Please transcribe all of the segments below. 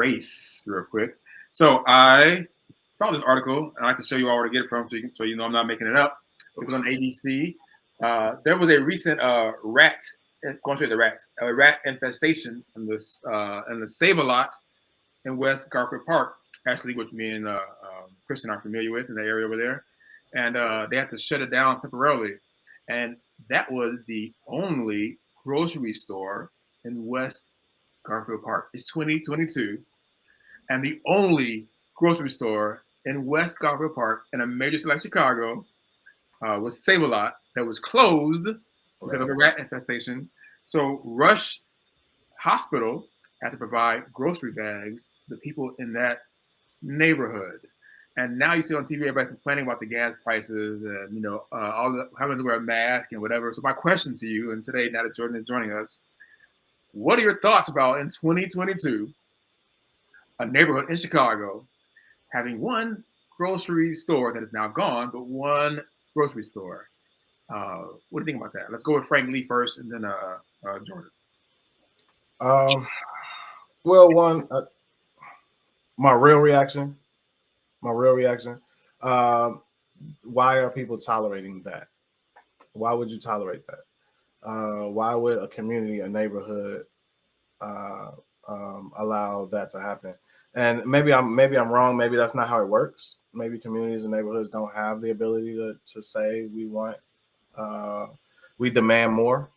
race real quick. So I saw this article, and I can show you all where to get it from, so you know I'm not making it up. It was on ABC. There was a recent rat, going straight to rats, a rat infestation in the Save-A-Lot in West Garfield Park, actually, which me and Christian are familiar with in the area over there. And they had to shut it down temporarily. And that was the only grocery store in West Garfield Park. It's 2022. And the only grocery store in West Garfield Park in a major city like Chicago was Save-A-Lot that was closed because of a rat infestation. So Rush Hospital had to provide grocery bags to the people in that neighborhood. And now you see on TV everybody complaining about the gas prices and all the having to wear a mask and whatever. So my question to you, and today now that Jordan is joining us, what are your thoughts about in 2022 a neighborhood in Chicago having one grocery store that is now gone, but one grocery store? What do you think about that? Let's go with Frank Lee first, and then Jordan. Well, my real reaction. Why are people tolerating that? Why would you tolerate that? Why would a community, a neighborhood, allow that to happen? And maybe I'm wrong. Maybe that's not how it works. Maybe communities and neighborhoods don't have the ability to say we demand more.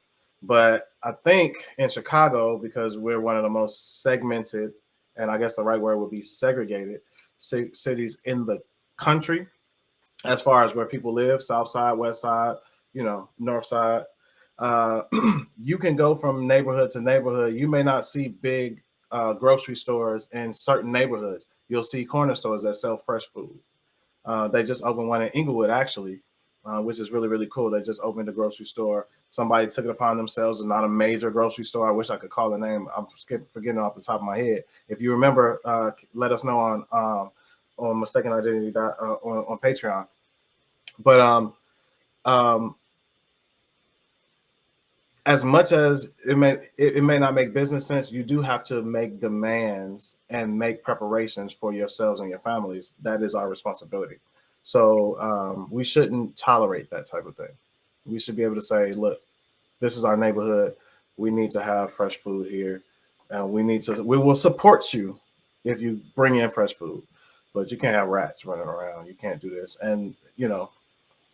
But I think in Chicago, because we're one of the most segmented, and I guess the right word would be segregated cities in the country, as far as where people live, South Side, West Side, North Side. You can go from neighborhood to neighborhood. You may not see big grocery stores in certain neighborhoods. You'll see corner stores that sell fresh food. They just opened one in Inglewood, actually, which is really, really cool. They just opened a grocery store. Somebody took it upon themselves. It's not a major grocery store. I wish I could call the name. I'm forgetting off the top of my head. If you remember, let us know on Mistaken Identity on Patreon. But as much as it may not make business sense, you do have to make demands and make preparations for yourselves and your families. That is our responsibility. So we shouldn't tolerate that type of thing. We should be able to say, look, this is our neighborhood. We need to have fresh food here. We will support you if you bring in fresh food, but you can't have rats running around. You can't do this. And,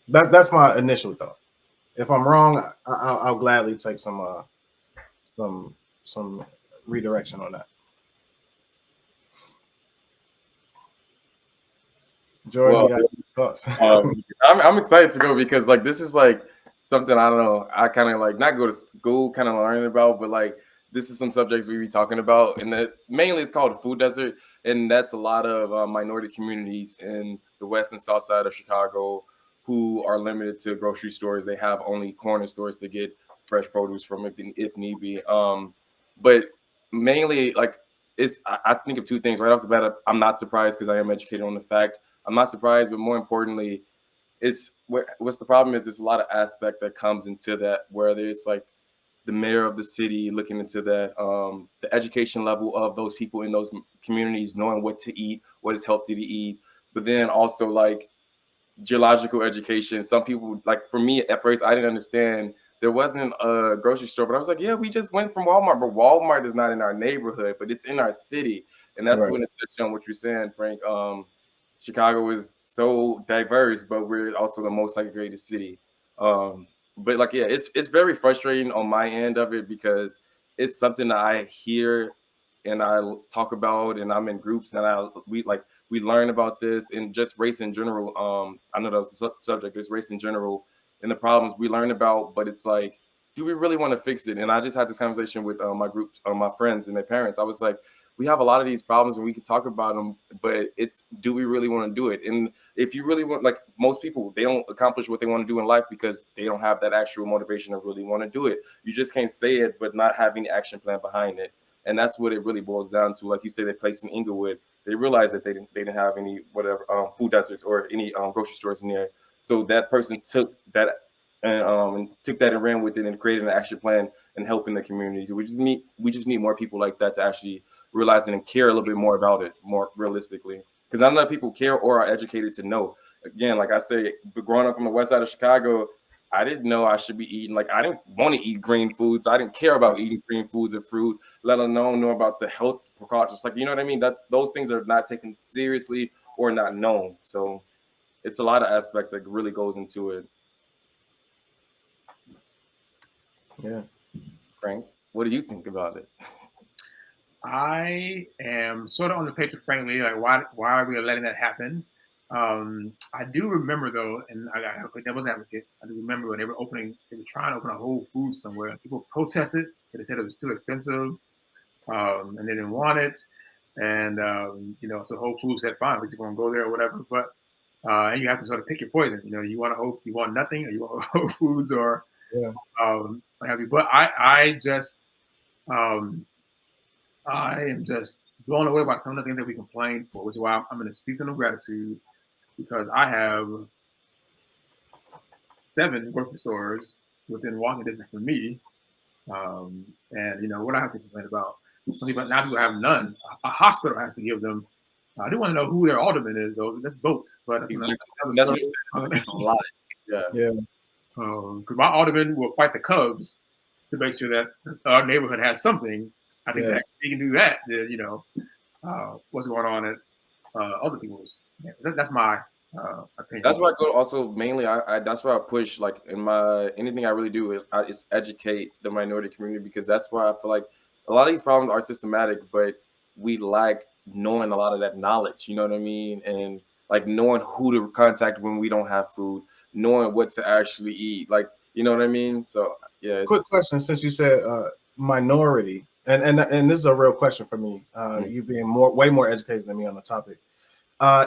that's my initial thought. If I'm wrong, I'll gladly take some redirection on that. Jordan, you got any thoughts? I'm excited to go because this is something I don't know. I kind of not go to school, kind of learning about, but this is some subjects we be talking about, and that mainly it's called food desert, and that's a lot of minority communities in the west and south side of Chicago who are limited to grocery stores. They have only corner stores to get fresh produce from if need be. But mainly I think of two things right off the bat. I'm not surprised because I am educated on the fact. I'm not surprised, but more importantly, what's the problem is there's a lot of aspect that comes into that, whether it's the mayor of the city looking into that, the education level of those people in those communities, knowing what to eat, what is healthy to eat, but then also geological education. Some people, for me at first, I didn't understand there wasn't a grocery store, but I was like, yeah, we just went from Walmart, but Walmart is not in our neighborhood, but it's in our city. And that's when it touched on what you're saying, Frank. Chicago is so diverse, but we're also the most segregated city. But it's very frustrating on my end of it because it's something that I hear and I talk about, and I'm in groups and we learn about this and just race in general. I know that was the subject, is race in general and the problems we learn about, but it's do we really want to fix it? And I just had this conversation with my group, my friends and their parents. I was like, we have a lot of these problems and we can talk about them, but do we really want to do it? And if you really want, most people, they don't accomplish what they want to do in life because they don't have that actual motivation to really want to do it. You just can't say it, but not have any action plan behind it. And that's what it really boils down to. Like you say, they placed in Inglewood, they realized that they didn't have any food deserts or any grocery stores in there. So that person took that and took that and ran with it and created an action plan and helping the community. We just need more people like that to actually realize it and care a little bit more about it, more realistically. Because not enough people care or are educated to know. Again, like I say, growing up on the west side of Chicago, I didn't know I should be eating. Like I didn't want to eat green foods. I didn't care about eating green foods or fruit, let alone know about the health precautions. Like you know what I mean? That those things are not taken seriously or not known. So it's a lot of aspects that really goes into it. Yeah. Frank, what do you think about it? I am sort of on the page of frankly, like why are we letting that happen? I do remember though, and I a devil's advocate. I do remember when they were trying to open a Whole Foods somewhere. People protested. They said it was too expensive, and they didn't want it. And so Whole Foods said, "Fine, we're just going to go there or whatever." But and you have to sort of pick your poison. You want you want nothing, or you want Whole Foods, or Yeah. what have you. But um, I am just blown away by some of the things that we complain for, which is why I'm in a season of gratitude because I have 7 grocery stores within walking distance from me. And what I have to complain about. Some people now people have none. A hospital has to give them. I do want to know who their alderman is, though. Let's vote. But Exactly. another That's story. what it's a lot. Yeah. Yeah. Because my alderman will fight the Cubs to make sure that our neighborhood has something. I think Yeah. that he can do that. Then what's going on at other people's. Yeah, that's my opinion. That's why I go also mainly. I that's why I push like in my anything I really do is educate the minority community because that's why I feel like a lot of these problems are systematic, but we lack knowing a lot of that knowledge. You know what I mean? And like knowing who to contact when we don't have food, knowing what to actually eat. Like you know what I mean? So yeah, Quick it's question, since you said minority, and this is a real question for me. You being way more educated than me on the topic.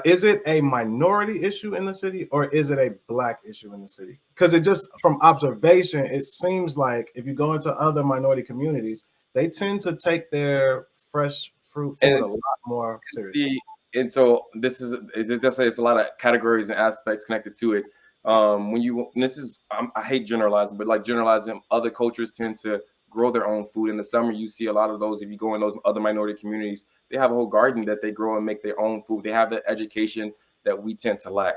Is it a minority issue in the city or is it a black issue in the city? Because it just from observation, it seems like if you go into other minority communities, they tend to take their fresh fruit and food a it's lot more seriously. see, and so this is it's a lot of categories and aspects connected to it. When you and this is I hate generalizing, but like generalizing, other cultures tend to grow their own food. In the summer, you see a lot of those. If you go in those other minority communities, they have a whole garden that they grow and make their own food. They have the education that we tend to lack.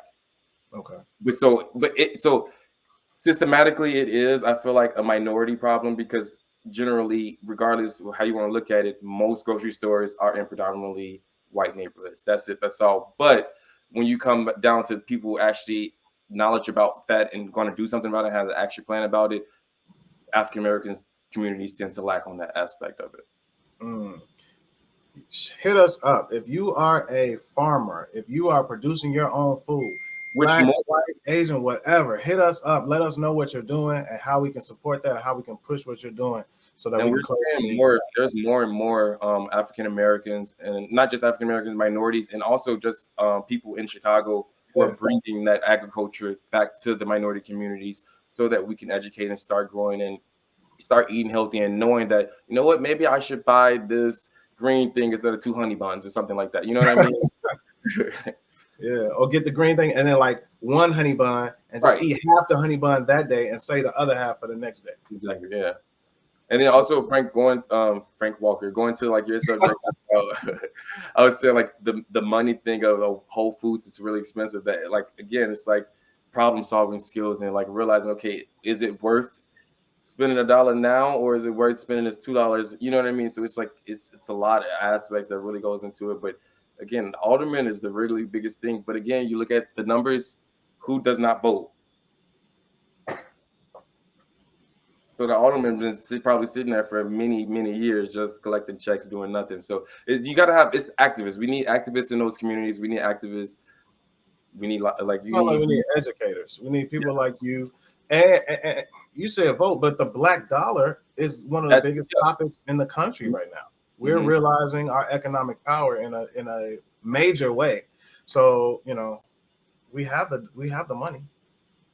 Okay. So systematically it is I feel like a minority problem because generally regardless of how you want to look at it most grocery stores are in predominantly white neighborhoods. That's it, that's all. But when you come down to people actually knowledge about that and going to do something about it, have an action plan about it, African Americans communities tend to lack on that aspect of it. Mm. Hit us up if you are a farmer, if you are producing your own food, Which black, more white, Asian, whatever. Hit us up. Let us know what you're doing and how we can support that and how we can push what you're doing so that and we we're can close some of seeing these more gaps. there's more and more African Americans and not just African Americans, minorities, and also just people in Chicago who are Yeah. bringing that agriculture back to the minority communities so that we can educate and start growing and start eating healthy and knowing that you know what, maybe I should buy this green thing instead of 2 honey buns or something like that, you know what I mean? Yeah, or get the green thing and then like one honey bun and just Right, eat half the honey bun that day and say the other half for the next day. exactly, yeah. And then also Frank Walker, going to like your subject. I was saying like the money thing of Whole Foods is really expensive. That like again, it's like problem solving skills and like realizing, okay, is it worth spending $1 now or is it worth spending this $2? You know what I mean? So it's like it's a lot of aspects that really goes into it. But again, alderman is the really biggest thing. But again, you look at the numbers, who does not vote? So the alderman been probably sitting there for many, many years, just collecting checks, doing nothing. So you got to have it's activists. We need activists in those communities. We need activists. We need like It's you not like need. we need educators. We need people like you. And you say a vote, but the black dollar is one of the That's biggest topics in the country right now. We're Mhm. realizing our economic power in a major way. So we have the money.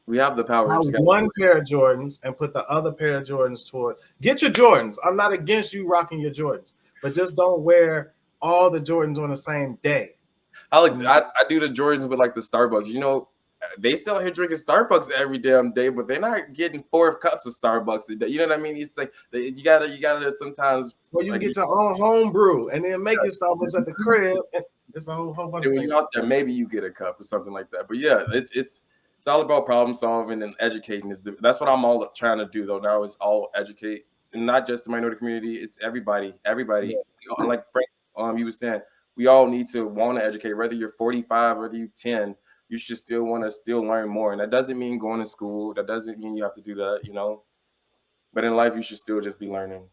We have the power. Buy We just got one pair of Jordans and put the other pair of Jordans toward. Get your Jordans. I'm not against you rocking your Jordans, but just don't wear all the Jordans on the same day. I do the Jordans with like the Starbucks. You know, they still out here drinking Starbucks every damn day, but they're not getting 4 cups of Starbucks a day. You know what I mean? It's like you gotta sometimes. Well, you like, get your own home brew and then make your Starbucks at the crib. It's a whole bunch of when things. you're out there, maybe you get a cup or something like that. But yeah, it's all about problem solving and educating. That's what I'm all trying to do though. Now is all educate, and not just the minority community. It's everybody. Everybody. Yeah. Like Frank, you was saying, we all need to want to educate. Whether you're 45, whether you're 10, you should still want to still learn more. And that doesn't mean going to school. That doesn't mean you have to do that. You know. But in life, you should still just be learning.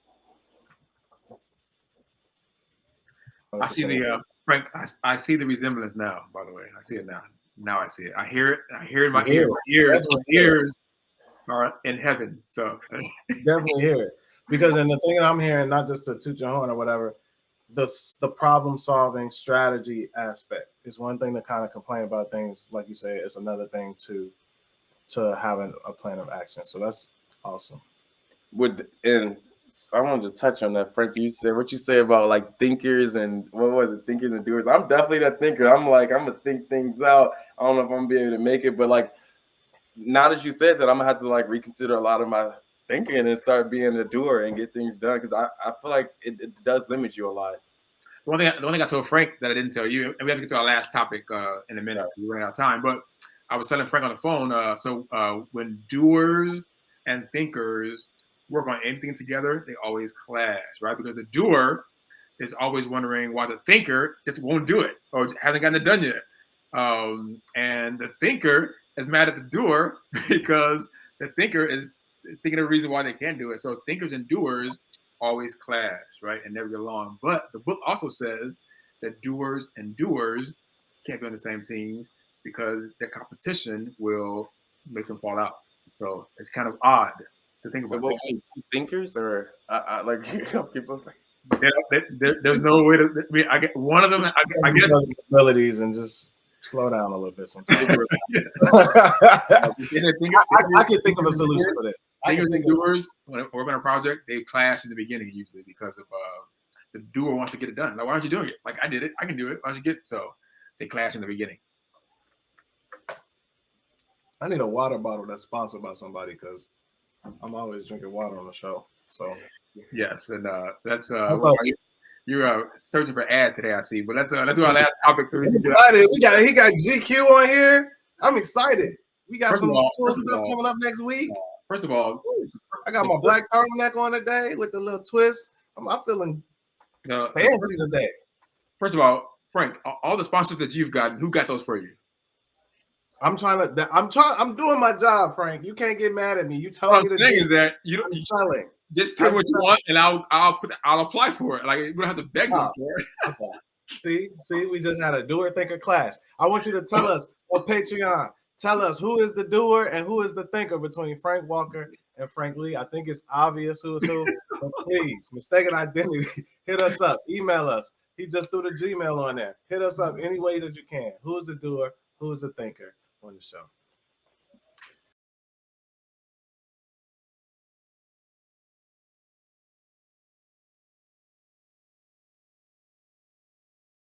I see the Frank. I see the resemblance now. By the way, I see it now. Now I see it. I hear it. I hear it in my ears. My ears are in heaven. So definitely hear it, because and the thing that I'm hearing, not just to toot your horn or whatever, the problem solving strategy aspect is one thing to kind of complain about things, like you say. It's another thing to have a plan of action. So that's awesome. And I wanted to touch on that, Frank. You said what you say about like thinkers and what was it, thinkers and doers. I'm definitely that thinker. I'm gonna think things out. I don't know if I'm gonna be able to make it, but like now that you said that, I'm gonna have to like reconsider a lot of my thinking and start being a doer and get things done, because I feel like it does limit you a lot. the one thing I told Frank that I didn't tell you, and we have to get to our last topic in a minute. We're running out of time, but I was telling Frank on the phone. So when doers and thinkers work on anything together, they always clash, right? Because the doer is always wondering why the thinker just won't do it or hasn't gotten it done yet. And the thinker is mad at the doer because the thinker is thinking of the reason why they can't do it. So thinkers and doers always clash, right? And never get along. But the book also says that doers and doers can't be on the same team because their competition will make them fall out. So it's kind of odd to think So about. what, two thinkers or I like people? There's no way to. I mean, I get one of them. I guess abilities and just slow down a little bit sometimes. I I can think of a solution for that. Thinkers and doers, when they work on a project, they clash in the beginning usually because of the doer wants to get it done. Like, why aren't you doing it? Like, I did it. I can do it. Why don't you get it? So they clash in the beginning. I need a water bottle that's sponsored by somebody, because I'm always drinking water on the show. So yes, and that's you're searching for ads today, I see. But let's do our last topic so we can get he got GQ on here. I'm excited. We got some cool stuff coming up next week. First of all, I got my black turtleneck on today with the little twist. I'm feeling fancy today. First of all, Frank, all the sponsors that you've gotten, who got those for you? I'm doing my job, Frank. You can't get mad at me. You told me to saying is that you don't selling. Just tell me what you want, and I'll apply for it. Like, we don't have to beg them for it. Okay. See, we just had a doer thinker clash. I want you to tell us on Patreon. Tell us who is the doer and who is the thinker between Frank Walker and Frank Lee. I think it's obvious who is who. But please, mistaken identity, hit us up. Email us. He just threw the Gmail on there. Hit us up any way that you can. Who is the doer? Who is the thinker on the show?